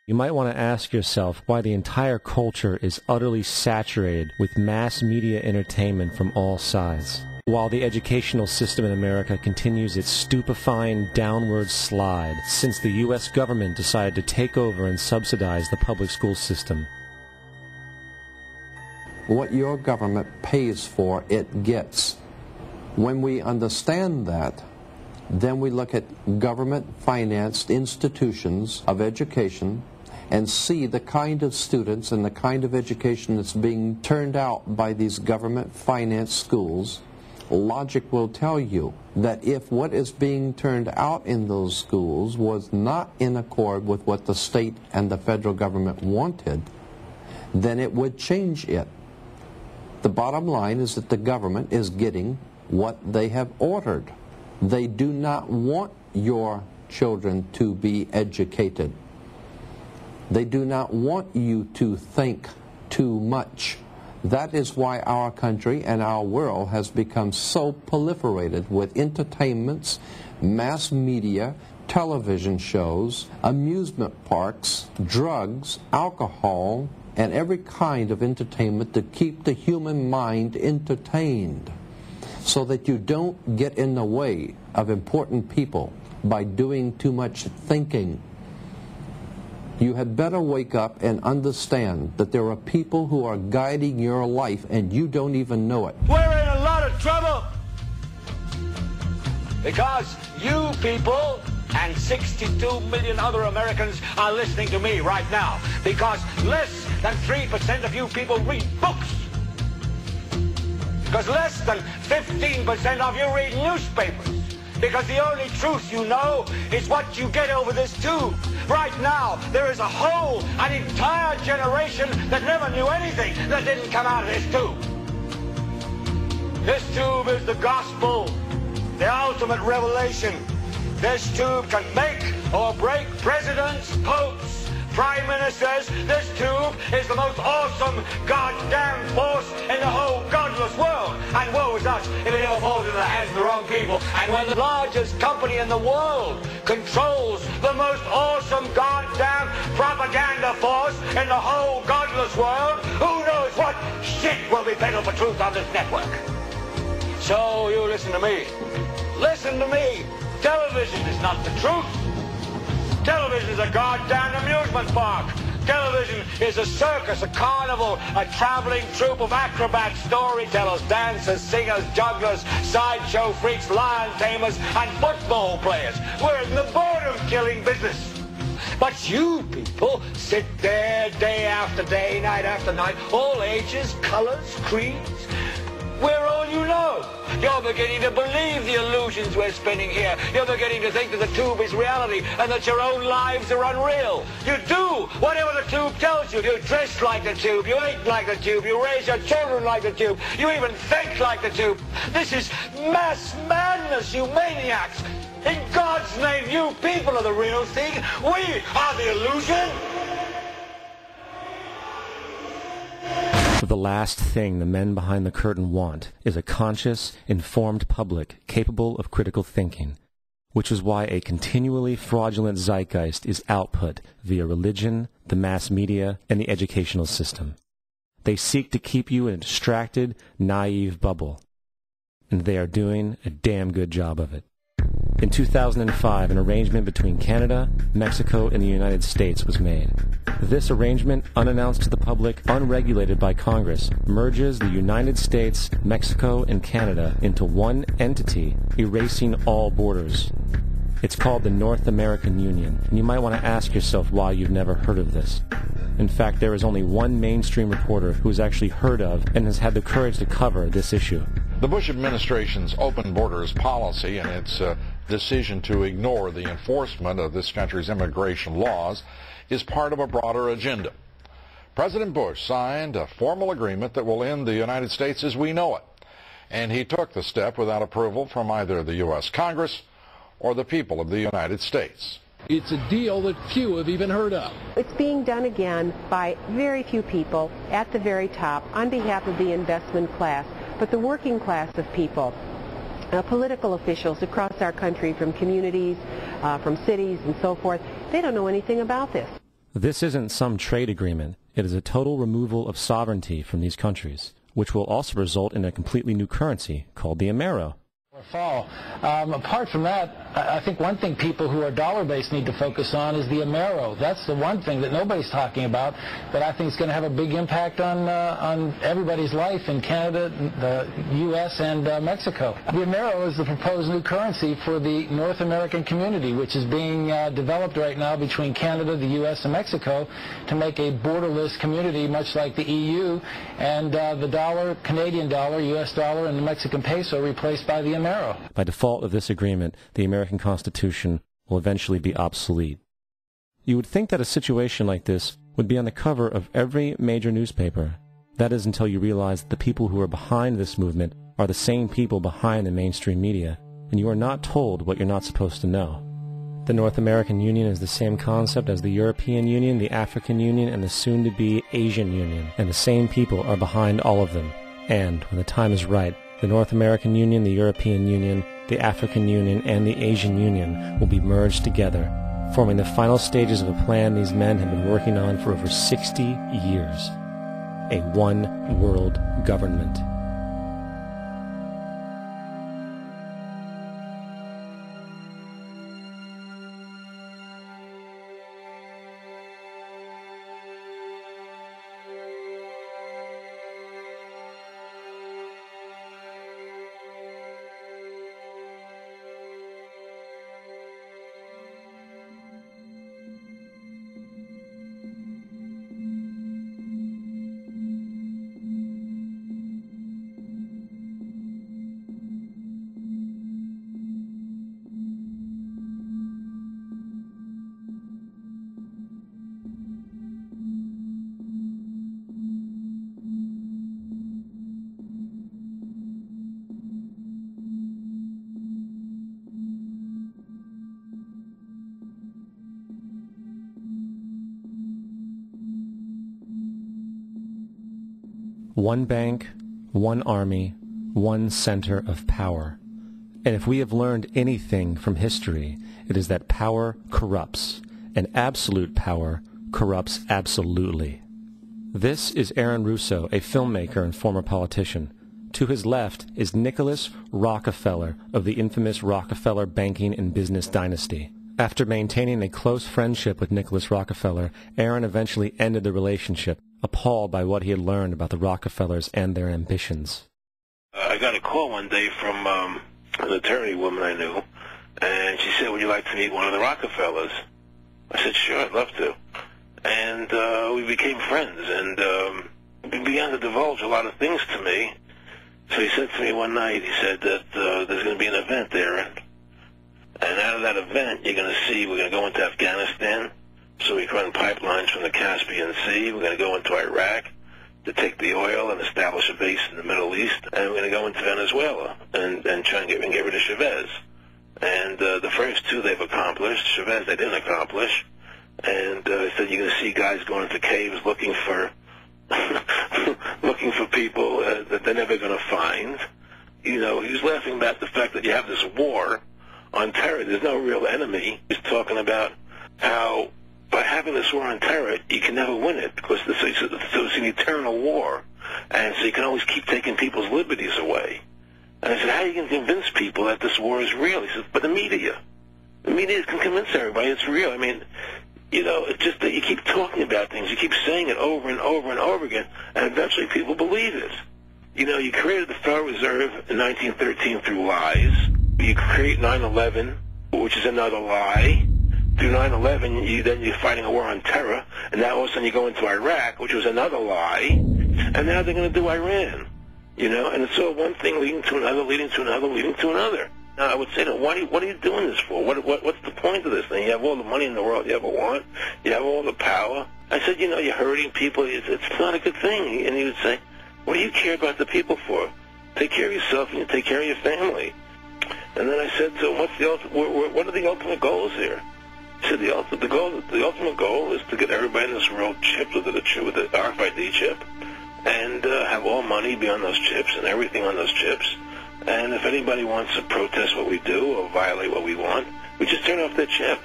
You might want to ask yourself why the entire culture is utterly saturated with mass media entertainment from all sides, while the educational system in America continues its stupefying downward slide since the U.S. government decided to take over and subsidize the public school system. What your government pays for, it gets. When we understand that, then we look at government-financed institutions of education and see the kind of students and the kind of education that's being turned out by these government-financed schools. Logic will tell you that if what is being turned out in those schools was not in accord with what the state and the federal government wanted, then it would change it. The bottom line is that the government is getting what they have ordered. They do not want your children to be educated. They do not want you to think too much. That is why our country and our world has become so proliferated with entertainments, mass media, television shows, amusement parks, drugs, alcohol, and every kind of entertainment to keep the human mind entertained, so that you don't get in the way of important people by doing too much thinking. You had better wake up and understand that there are people who are guiding your life and you don't even know it. We're in a lot of trouble because you people and 62 million other Americans are listening to me right now, because less than 3% of you people read books, because less than 15% of you read newspapers, because the only truth you know is what you get over this tube. Right now, there is an entire generation that never knew anything that didn't come out of this tube. This tube is the gospel, the ultimate revelation. This tube can make or break presidents, popes, prime ministers. This tube is the most awesome goddamn force in the whole godless world. And woe is us if it ever falls into the hands of the wrong people. And when the largest company in the world controls the most awesome goddamn propaganda force in the whole godless world, who knows what shit will be peddled for truth on this network. So you listen to me. Listen to me. Television is not the truth. Television is a goddamn amusement park. Television is a circus, a carnival, a traveling troupe of acrobats, storytellers, dancers, singers, jugglers, sideshow freaks, lion tamers, and football players. We're in the boredom-killing business. But you people sit there day after day, night after night, all ages, colors, creeds. We're all you know. You're beginning to believe the illusions we're spinning here. You're beginning to think that the tube is reality and that your own lives are unreal. You do whatever the tube tells you. You dress like the tube. You eat like the tube. You raise your children like the tube. You even think like the tube. This is mass madness, you maniacs. In God's name, you people are the real thing. We are the illusion. The last thing the men behind the curtain want is a conscious, informed public capable of critical thinking, which is why a continually fraudulent zeitgeist is output via religion, the mass media, and the educational system. They seek to keep you in a distracted, naive bubble, and they are doing a damn good job of it. In 2005, an arrangement between Canada, Mexico, and the United States was made. This arrangement, unannounced to the public, unregulated by Congress, merges the United States, Mexico, and Canada into one entity, erasing all borders. It's called the North American Union, and you might want to ask yourself why you've never heard of this. In fact, there is only one mainstream reporter who has actually heard of and has had the courage to cover this issue. The Bush administration's open borders policy and its decision to ignore the enforcement of this country's immigration laws is part of a broader agenda. President Bush signed a formal agreement that will end the United States as we know it, and he took the step without approval from either the U.S. Congress or the people of the United States. It's a deal that few have even heard of. It's being done again by very few people at the very top on behalf of the investment class, but the working class of people, political officials across our country, from communities, from cities and so forth, they don't know anything about this. This isn't some trade agreement. It is a total removal of sovereignty from these countries, which will also result in a completely new currency called the Amero. Fall. Apart from that, I think one thing people who are dollar-based need to focus on is the Amero. That's the one thing that nobody's talking about that I think is going to have a big impact on everybody's life in Canada, the U.S., and Mexico. The Amero is the proposed new currency for the North American community, which is being developed right now between Canada, the U.S., and Mexico to make a borderless community, much like the EU, and the dollar, Canadian dollar, U.S. dollar, and the Mexican peso replaced by the Amero. By default of this agreement, the American Constitution will eventually be obsolete. You would think that a situation like this would be on the cover of every major newspaper. That is until you realize that the people who are behind this movement are the same people behind the mainstream media, and you are not told what you're not supposed to know. The North American Union is the same concept as the European Union, the African Union, and the soon-to-be Asian Union, and the same people are behind all of them. And, when the time is right, the North American Union, the European Union, the African Union, and the Asian Union will be merged together, forming the final stages of a plan these men have been working on for over 60 years. A one-world government. One bank, one army, one center of power. And if we have learned anything from history, it is that power corrupts, and absolute power corrupts absolutely. This is Aaron Russo, a filmmaker and former politician. To his left is Nicholas Rockefeller of the infamous Rockefeller banking and business dynasty. After maintaining a close friendship with Nicholas Rockefeller, Aaron eventually ended the relationship, appalled by what he had learned about the Rockefellers and their ambitions. I got a call one day from an attorney woman I knew, and she said, would you like to meet one of the Rockefellers? I said, sure, I'd love to. And we became friends, and he began to divulge a lot of things to me. So he said to me one night, he said that there's going to be an event there, and out of that event, you're going to see we're going to go into Afghanistan, so we can run pipelines from the Caspian Sea. We're going to go into Iraq to take the oil and establish a base in the Middle East, and we're going to go into Venezuela and try and get rid of Chavez. And the first two they've accomplished. Chavez they didn't accomplish. And he said you're going to see guys going into caves looking for looking for people that they're never going to find. You know, he was laughing about the fact that you have this war on terror. There's no real enemy. He's talking about how by having this war on terror, you can never win it because it's an eternal war. And so you can always keep taking people's liberties away. And I said, how are you going to convince people that this war is real? He said, but the media can convince everybody it's real. I mean, you know, it's just that you keep talking about things. You keep saying it over and over and over again, and eventually people believe it. You know, you created the Federal Reserve in 1913 through lies. You create 9/11, which is another lie. Through 9/11, then you're fighting a war on terror, and now all of a sudden you go into Iraq, which was another lie, and now they're going to do Iran. You know, and it's all one thing leading to another, leading to another, leading to another. Now, I would say, what are you doing this for? What's the point of this thing? You have all the money in the world you ever want. You have all the power. I said, you know, you're hurting people. It's not a good thing. And he would say, what do you care about the people for? Take care of yourself and you take care of your family. And then I said to him, what are the ultimate goals here? He said, the ultimate goal is to get everybody in this world chipped with the RFID chip and have all money be on those chips and everything on those chips. And if anybody wants to protest what we do or violate what we want, we just turn off their chip.